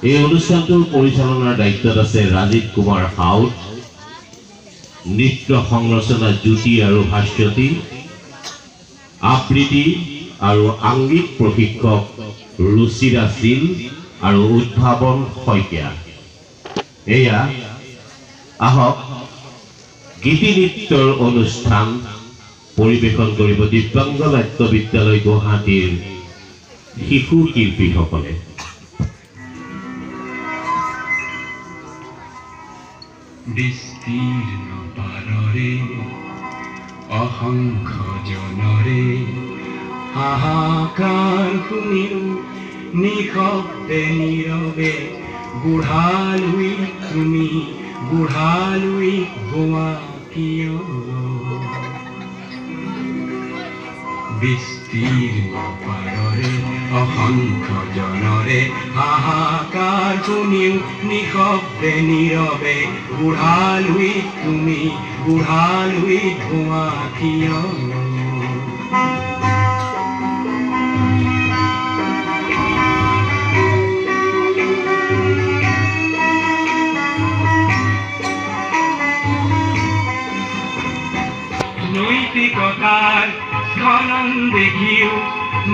এই অনুষ্ঠানটোৰ পৰিচালনাৰ দায়িত্বত আছে ৰাজীৱ কুমাৰ হাউট, নৃত্য সংৰচনা জ্যোতি আৰু ভাস্বতী, আবৃত্তি আৰু আংগিক প্ৰশিক্ষক ৰুচিৰা সিল আৰু উদ্ভাৱন শইকীয়া। এয়া আহক গীতি নৃত্যৰ অনুষ্ঠান পৰিবেশন কৰিব দিব্যাংগ নাট্য বিদ্যালয় গুৱাহাটীৰ শিশু শিল্পীসকলে। বিস্তীৰ্ণ পাৰৰে অসংখ্য জনৰে হাহাকাৰ শুনিও নিশব্দে নীৰৱে বুঢ়ালৈ তুমি বুঢ়ালৈ গোৱা কিয়? বিস্তীৰ্ণ পাৰৰে অসংখ্য জনৰে হাহাকাৰ শুনিও নিশব্দে নীৰৱে বুঢ়ালৈ তুমি বুঢ়ালৈ গোৱা কিয়? নৈতিকতাৰ স্খলন দেখিও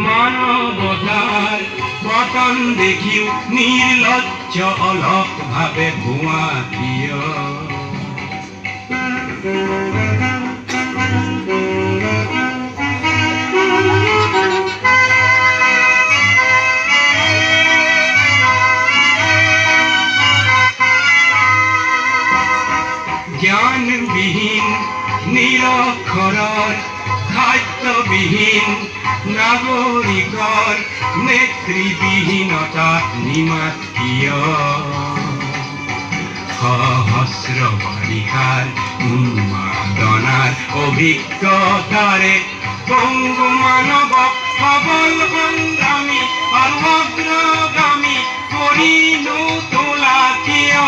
মানৱতাৰ পতন দেখিও নিৰ্লজ্জ অলপ ভাৱে ভুৱা কিয়? জ্ঞানবিহীন নিৰক্ষৰৰ খাদ্যবিহীন নাগৰিকৰ নেতৃবিহীনতা নিমাত কিয়? সহস্ৰ বাৰিষাৰ উন্মাদনাৰ অভিজ্ঞতাৰে বংগু মানৱক সবল সংগ্ৰামী আৰু অগ্ৰগামী কৰি নোতোলা কিয়?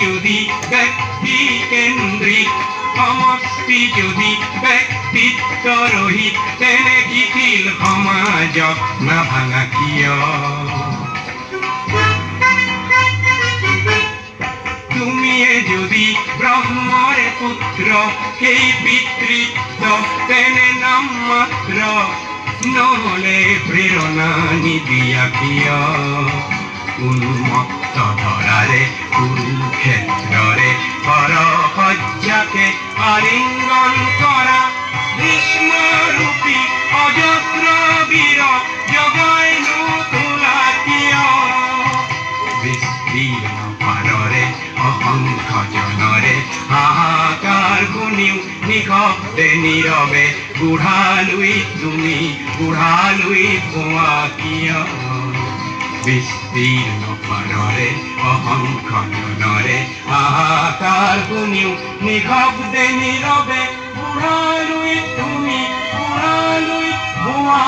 যদি ব্যক্তি কেন্দ্ৰিক সমষ্টি যদি ব্যক্তিত্ব ৰহিত তেনে শিথিল সমাজক নাভাঙা কিয়? তুমিয়ে যদি ব্ৰহ্মৰে পুত্ৰ সেই পিতৃত্ব তেনে নাম মাত্ৰ নহলে প্ৰেৰণা নিদিয়া কিয়? উন্মত্ত ধৰাৰে কুৰুক্ষেত্ৰৰে সৰসজ্জাকে আলিংগন কৰা ভীষ্মৰূপী অজস্ৰ বীৰ জগাই নোতোলা কিয়? বিস্তীৰ্ণ পাৰৰে অসংখ্য জনৰে হাহাকাৰ শুনিও নিশব্দে নীৰৱে বুঢ়ালৈ তুমি বুঢ়ালৈ গোৱা কিয়? বিস্তীৰ্ণ পাৰৰে অসংখ্য জনৰে হাহাকাৰ শুনিও নিশব্দে নীৰৱে বুঢ়ালৈ তুমি বুঢ়ালৈ গোৱা